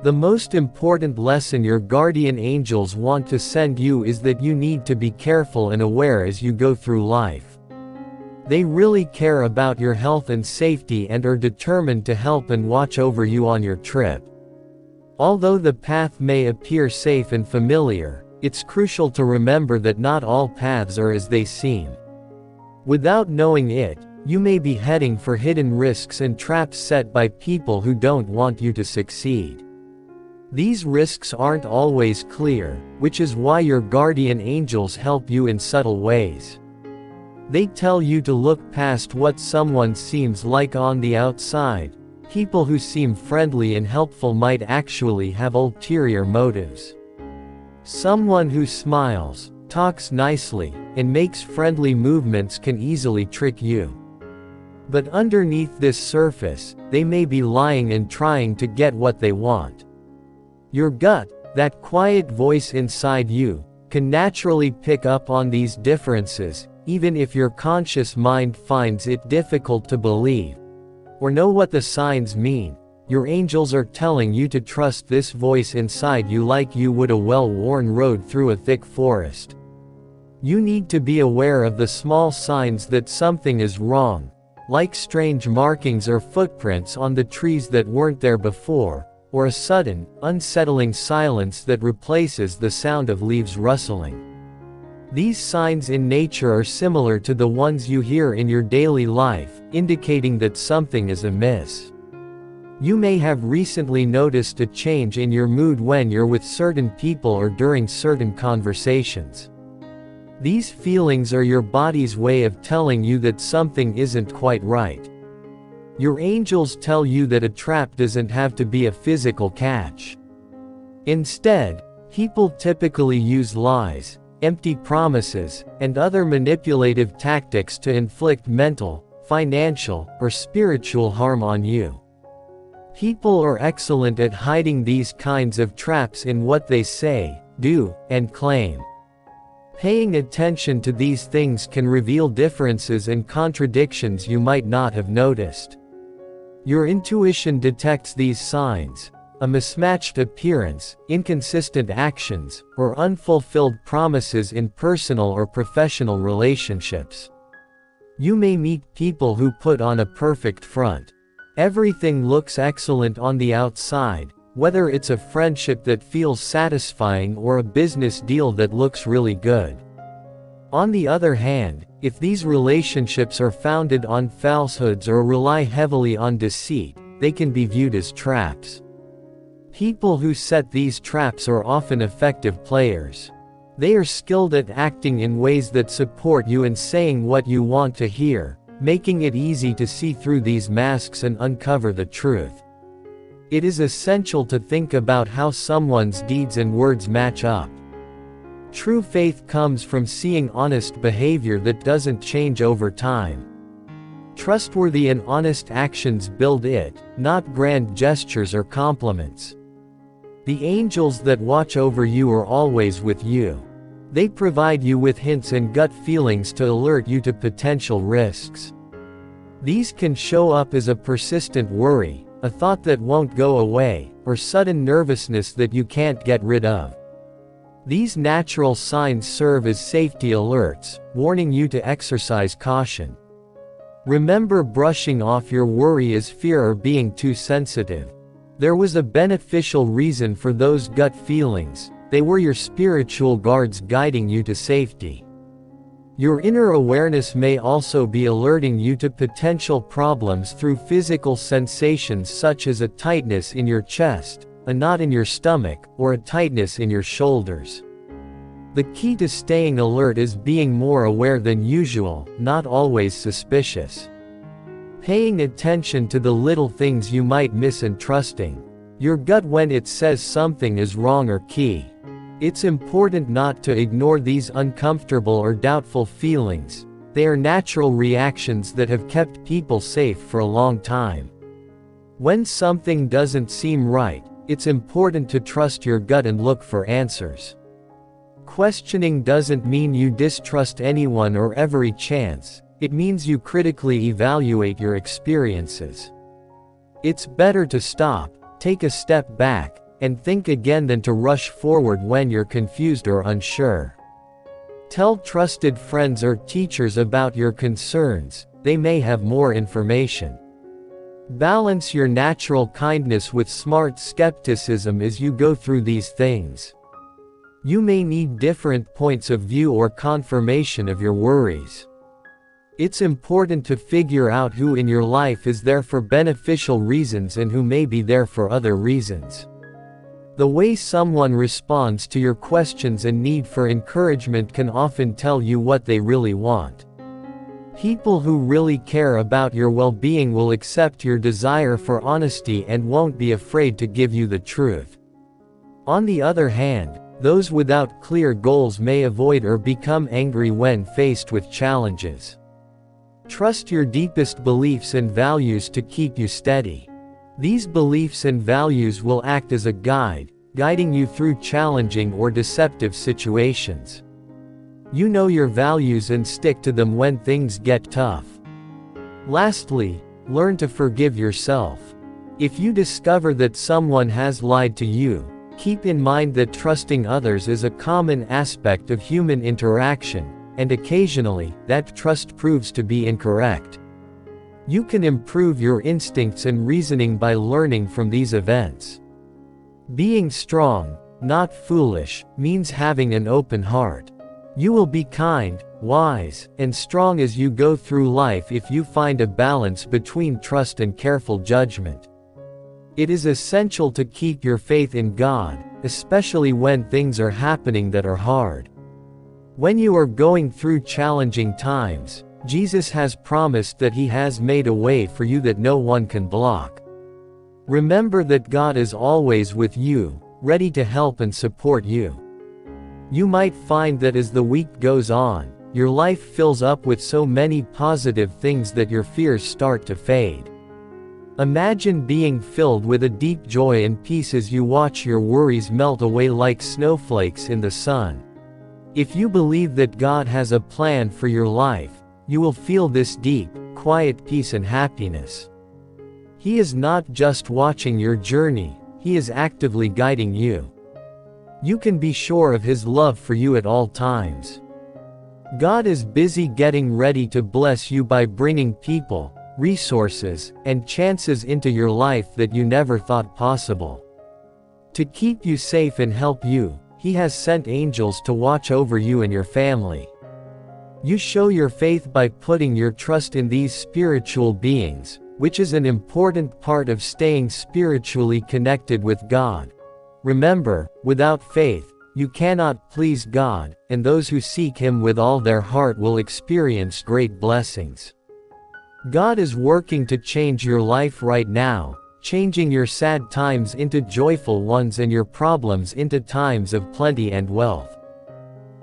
The most important lesson your guardian angels want to send you is that you need to be careful and aware as you go through life. They really care about your health and safety and are determined to help and watch over you on your trip. Although the path may appear safe and familiar, it's crucial to remember that not all paths are as they seem. Without knowing it, you may be heading for hidden risks and traps set by people who don't want you to succeed. These risks aren't always clear, which is why your guardian angels help you in subtle ways. They tell you to look past what someone seems like on the outside. People who seem friendly and helpful might actually have ulterior motives. Someone who smiles, talks nicely, and makes friendly movements can easily trick you. But underneath this surface, they may be lying and trying to get what they want. Your gut, that quiet voice inside you, can naturally pick up on these differences, even if your conscious mind finds it difficult to believe or know what the signs mean. Your angels are telling you to trust this voice inside you like you would a well-worn road through a thick forest. You need to be aware of the small signs that something is wrong, like strange markings or footprints on the trees that weren't there before, or a sudden, unsettling silence that replaces the sound of leaves rustling. These signs in nature are similar to the ones you hear in your daily life, indicating that something is amiss. You may have recently noticed a change in your mood when you're with certain people or during certain conversations. These feelings are your body's way of telling you that something isn't quite right. Your angels tell you that a trap doesn't have to be a physical catch. Instead, people typically use lies, empty promises, and other manipulative tactics to inflict mental, financial, or spiritual harm on you. People are excellent at hiding these kinds of traps in what they say, do, and claim. Paying attention to these things can reveal differences and contradictions you might not have noticed. Your intuition detects these signs: a mismatched appearance, inconsistent actions, or unfulfilled promises in personal or professional relationships. You may meet people who put on a perfect front. Everything looks excellent on the outside, whether it's a friendship that feels satisfying or a business deal that looks really good. On the other hand, if these relationships are founded on falsehoods or rely heavily on deceit, they can be viewed as traps. People who set these traps are often effective players. They are skilled at acting in ways that support you in saying what you want to hear, making it easy to see through these masks and uncover the truth. It is essential to think about how someone's deeds and words match up. True faith comes from seeing honest behavior that doesn't change over time. Trustworthy and honest actions build it, not grand gestures or compliments. The angels that watch over you are always with you. They provide you with hints and gut feelings to alert you to potential risks. These can show up as a persistent worry, a thought that won't go away, or sudden nervousness that you can't get rid of. These natural signs serve as safety alerts, warning you to exercise caution. Remember, brushing off your worry as fear or being too sensitive. There was a beneficial reason for those gut feelings. They were your spiritual guards guiding you to safety. Your inner awareness may also be alerting you to potential problems through physical sensations such as a tightness in your chest, a knot in your stomach, or a tightness in your shoulders. The key to staying alert is being more aware than usual, not always suspicious. Paying attention to the little things you might miss and trusting your gut when it says something is wrong are key. It's important not to ignore these uncomfortable or doubtful feelings. They are natural reactions that have kept people safe for a long time. When something doesn't seem right, it's important to trust your gut and look for answers. Questioning doesn't mean you distrust anyone or every chance. It means you critically evaluate your experiences. It's better to stop, take a step back, and think again than to rush forward when you're confused or unsure. Tell trusted friends or teachers about your concerns, they may have more information. Balance your natural kindness with smart skepticism as you go through these things. You may need different points of view or confirmation of your worries. It's important to figure out who in your life is there for beneficial reasons and who may be there for other reasons. The way someone responds to your questions and need for encouragement can often tell you what they really want. People who really care about your well-being will accept your desire for honesty and won't be afraid to give you the truth. On the other hand, those without clear goals may avoid or become angry when faced with challenges. Trust your deepest beliefs and values to keep you steady. These beliefs and values will act as a guide, guiding you through challenging or deceptive situations. You know your values and stick to them when things get tough. Lastly, learn to forgive yourself. If you discover that someone has lied to you, keep in mind that trusting others is a common aspect of human interaction, and occasionally, that trust proves to be incorrect. You can improve your instincts and reasoning by learning from these events. Being strong, not foolish, means having an open heart. You will be kind, wise, and strong as you go through life if you find a balance between trust and careful judgment. It is essential to keep your faith in God, especially when things are happening that are hard. When you are going through challenging times, Jesus has promised that He has made a way for you that no one can block. Remember that God is always with you, ready to help and support you. You might find that as the week goes on, your life fills up with so many positive things that your fears start to fade. Imagine being filled with a deep joy and peace as you watch your worries melt away like snowflakes in the sun. If you believe that God has a plan for your life, you will feel this deep, quiet peace and happiness. He is not just watching your journey, He is actively guiding you. You can be sure of His love for you at all times. God is busy getting ready to bless you by bringing people, resources, and chances into your life that you never thought possible. To keep you safe and help you, He has sent angels to watch over you and your family. You show your faith by putting your trust in these spiritual beings, which is an important part of staying spiritually connected with God. Remember, without faith, you cannot please God, and those who seek Him with all their heart will experience great blessings. God is working to change your life right now, changing your sad times into joyful ones and your problems into times of plenty and wealth.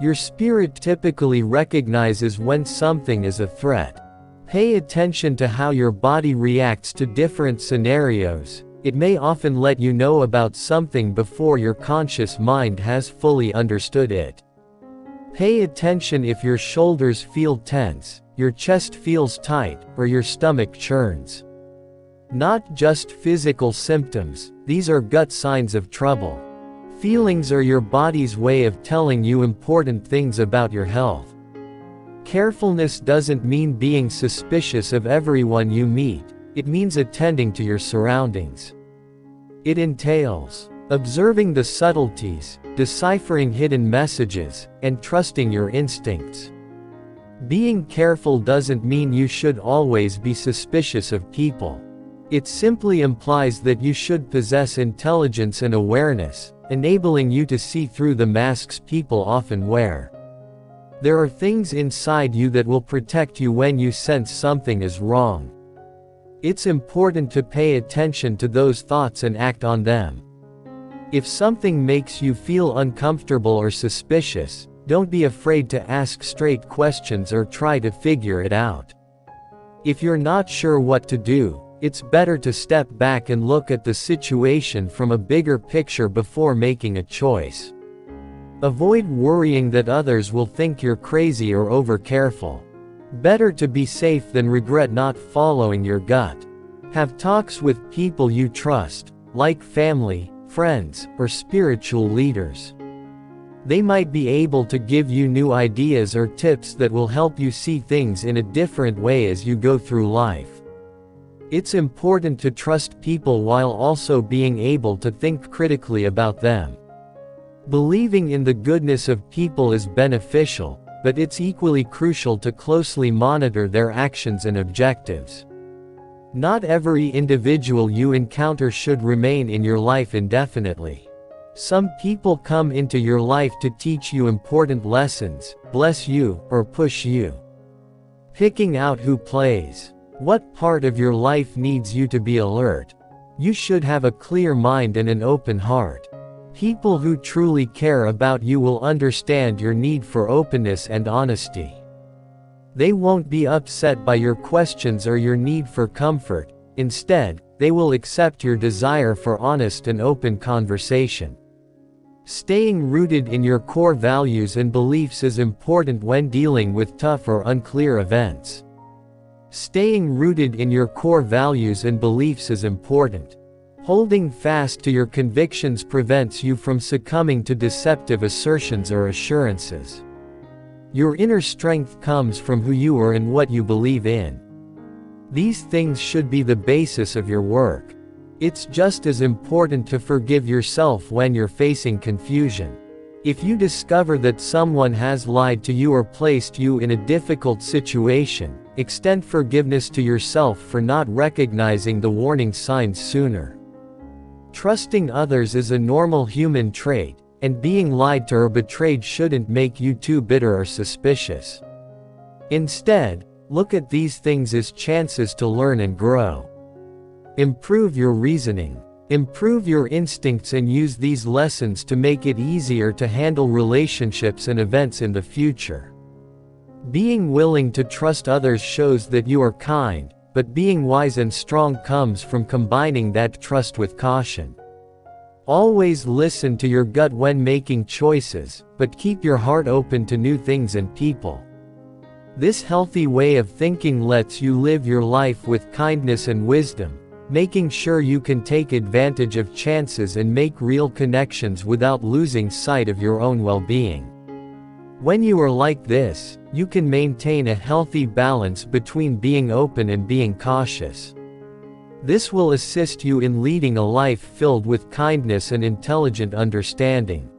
Your spirit typically recognizes when something is a threat. Pay attention to how your body reacts to different scenarios. It may often let you know about something before your conscious mind has fully understood it. Pay attention if your shoulders feel tense, your chest feels tight, or your stomach churns. Not just physical symptoms, these are gut signs of trouble. Feelings are your body's way of telling you important things about your health. Carefulness doesn't mean being suspicious of everyone you meet. It means attending to your surroundings. It entails observing the subtleties, deciphering hidden messages, and trusting your instincts. Being careful doesn't mean you should always be suspicious of people. It simply implies that you should possess intelligence and awareness, enabling you to see through the masks people often wear. There are things inside you that will protect you when you sense something is wrong. It's important to pay attention to those thoughts and act on them. If something makes you feel uncomfortable or suspicious, don't be afraid to ask straight questions or try to figure it out. If you're not sure what to do, it's better to step back and look at the situation from a bigger picture before making a choice. Avoid worrying that others will think you're crazy or over-careful. Better to be safe than regret not following your gut. Have talks with people you trust, like family, friends, or spiritual leaders. They might be able to give you new ideas or tips that will help you see things in a different way as you go through life. It's important to trust people while also being able to think critically about them. Believing in the goodness of people is beneficial, but it's equally crucial to closely monitor their actions and objectives. Not every individual you encounter should remain in your life indefinitely. Some people come into your life to teach you important lessons, bless you, or push you. Picking out who plays what part of your life needs you to be alert. You should have a clear mind and an open heart. People who truly care about you will understand your need for openness and honesty. They won't be upset by your questions or your need for comfort. Instead, they will accept your desire for honest and open conversation. Staying rooted in your core values and beliefs is important when dealing with tough or unclear events. Staying rooted in your core values and beliefs is important. Holding fast to your convictions prevents you from succumbing to deceptive assertions or assurances. Your inner strength comes from who you are and what you believe in. These things should be the basis of your work. It's just as important to forgive yourself when you're facing confusion. If you discover that someone has lied to you or placed you in a difficult situation, extend forgiveness to yourself for not recognizing the warning signs sooner. Trusting others is a normal human trait, and being lied to or betrayed shouldn't make you too bitter or suspicious. Instead, look at these things as chances to learn and grow. Improve your reasoning. Improve your instincts and use these lessons to make it easier to handle relationships and events in the future. Being willing to trust others shows that you are kind, but being wise and strong comes from combining that trust with caution. Always listen to your gut when making choices, but keep your heart open to new things and people. This healthy way of thinking lets you live your life with kindness and wisdom, making sure you can take advantage of chances and make real connections without losing sight of your own well-being. When you are like this, you can maintain a healthy balance between being open and being cautious. This will assist you in leading a life filled with kindness and intelligent understanding.